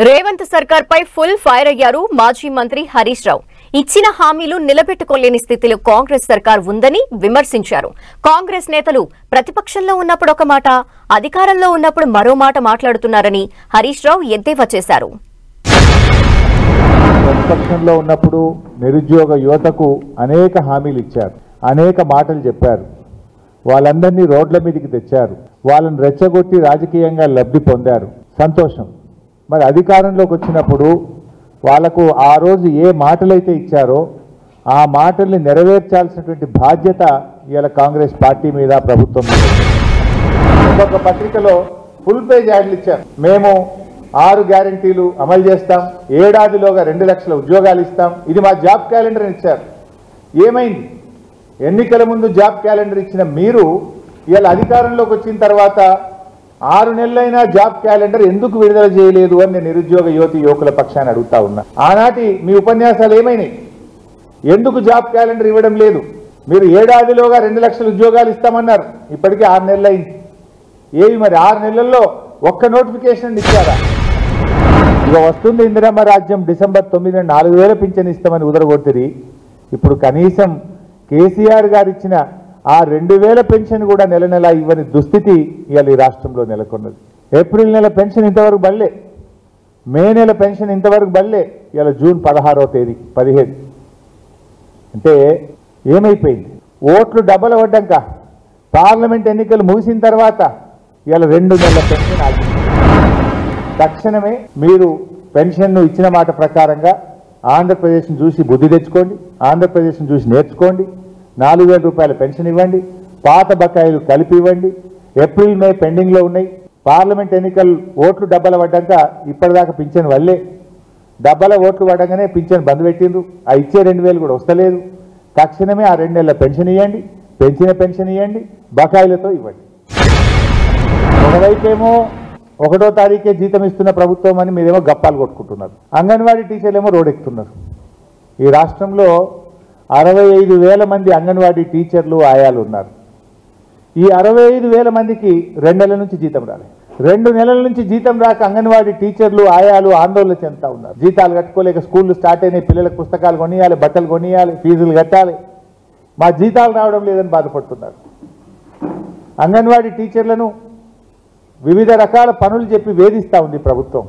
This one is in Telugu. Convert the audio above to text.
రేవంత్ సర్కార్ పై ఫుల్ ఫైర్ అయ్యారు మాజీ మంత్రి హరీష్ రావు. ఇచ్చిన హామీలు నిలబెట్టుకోలేని స్థితిలో కాంగ్రెస్ సర్కార్ ఉందని విమర్శించారు. కాంగ్రెస్ నేతలు ప్రతిపక్షంలో ఉన్నప్పుడు ఒక మాట, అధికారంలో ఉన్నప్పుడు మరో మాట మాట్లాడుతున్నారని హరీష్ రావు ఎద్దేవా చేశారు. ప్రతిపక్షంలో ఉన్నప్పుడు నిరుద్యోగ యువతకు అనేక హామీలు ఇచ్చారు, అనేక మాటలు చెప్పారు. వాళ్ళందరినీ రోడ్ల మీదకి తెచ్చారు, వాళ్ళని రెచ్చగొట్టి రాజకీయంగా లబ్ధి పొందారు. సంతోషం. మరి అధికారంలోకి వచ్చినప్పుడు వాళ్లకు ఆ రోజు ఏ మాటలైతే ఇచ్చారో ఆ మాటల్ని నెరవేర్చాల్సినటువంటి బాధ్యత ఇవాళ కాంగ్రెస్ పార్టీ మీద, ప్రభుత్వం మీద. ఒక్కొక్క పత్రికలో ఫుల్ పేజ్ యాడ్లు ఇచ్చారు. మేము 6 గ్యారంటీలు అమలు చేస్తాం, ఏడాదిలోగా 2 లక్షల ఉద్యోగాలు ఇస్తాం, ఇది మా జాబ్ క్యాలెండర్ ఇచ్చారు. ఏమైంది? ఎన్నికల ముందు జాబ్ క్యాలెండర్ ఇచ్చిన మీరు ఇవాళ అధికారంలోకి వచ్చిన తర్వాత 6 నెలలైనా జాబ్ క్యాలెండర్ ఎందుకు విడుదల చేయలేదు అని నేను నిరుద్యోగ యువకుల పక్షాన్ని అడుగుతా ఉన్నా. ఆనాటి మీ ఉపన్యాసాలు ఏమైనాయి? ఎందుకు జాబ్ క్యాలెండర్ ఇవ్వడం లేదు? మీరు ఏడాదిలోగా 2 లక్షల ఉద్యోగాలు ఇస్తామన్నారు, ఇప్పటికీ 6 నెలలైంది. ఏవి మరి 6 నెలల్లో ఒక్క నోటిఫికేషన్ ఇచ్చారా? ఇక వస్తుంది ఇందిరమ్మ రాజ్యం, డిసెంబర్ 9 4,000 పింఛన్ ఇస్తామని ఉదరగొట్టిరి. ఇప్పుడు కనీసం కేసీఆర్ గారు ఇచ్చిన ఆ 2,000 పెన్షన్ కూడా నెల నెల ఇవ్వని దుస్థితి ఇవాళ ఈ రాష్ట్రంలో నెలకొన్నది. ఏప్రిల్ నెల పెన్షన్ ఇంతవరకు బళ్ళే, మే నెల పెన్షన్ ఇంతవరకు బళ్ళే. ఇవాళ జూన్ 16వ తేదీ 17. అంటే ఏమైపోయింది? ఓట్లు డబ్బలు పడ్డాక పార్లమెంట్ ఎన్నికలు ముగిసిన తర్వాత ఇవాళ 2 నెలల పెన్షన్ ఆగింది. తక్షణమే మీరు పెన్షన్ను ఇచ్చిన మాట ప్రకారంగా ఆంధ్రప్రదేశ్ను చూసి బుద్ధి తెచ్చుకోండి, ఆంధ్రప్రదేశ్ను చూసి నేర్చుకోండి. 4,000 రూపాయల పెన్షన్ ఇవ్వండి, పాత బకాయిలు కలిపి ఇవ్వండి. ఏప్రిల్ మే పెండింగ్లో ఉన్నాయి. పార్లమెంట్ ఎన్నికలు ఓట్లు డబ్బల పడ్డాక ఇప్పటిదాకా పింఛన్ వల్లే, డబ్బల ఓట్లు పడగానే పింఛన్ బంద్ పెట్టిండ్రు. ఆ ఇచ్చే 2,000 కూడా వస్తలేదు. తక్షణమే ఆ 2 నెలల పెన్షన్ ఇవ్వండి, పెంచిన పెన్షన్ ఇవ్వండి, బకాయిలతో ఇవ్వండి. ఒకవైపేమో 1వ తారీఖే జీతం ఇస్తున్న ప్రభుత్వం అని మీరేమో గప్పాలు కొట్టుకుంటున్నారు. అంగన్వాడీ టీచర్లు ఏమో రోడెక్కుతున్నారు. ఈ రాష్ట్రంలో 65,000 మంది అంగన్వాడీ టీచర్లు, ఆయాలు ఉన్నారు. ఈ 65,000 మందికి 2 నెలల నుంచి జీతం రాలేదు. 2 నెలల నుంచి జీతం రాక అంగన్వాడీ టీచర్లు, ఆయాలు ఆందోళన చెందుతా ఉన్నారు. జీతాలు కట్టుకోలేక స్కూళ్ళు స్టార్ట్ అయినాయి, పిల్లలకు పుస్తకాలు కొనియాలి, బట్టలు కొనియాలి, ఫీజులు కట్టాలి, మా జీతాలు రావడం లేదని బాధపడుతున్నారు. అంగన్వాడీ టీచర్లను వివిధ రకాల పనులు చెప్పి వేధిస్తూ ఉంది ప్రభుత్వం.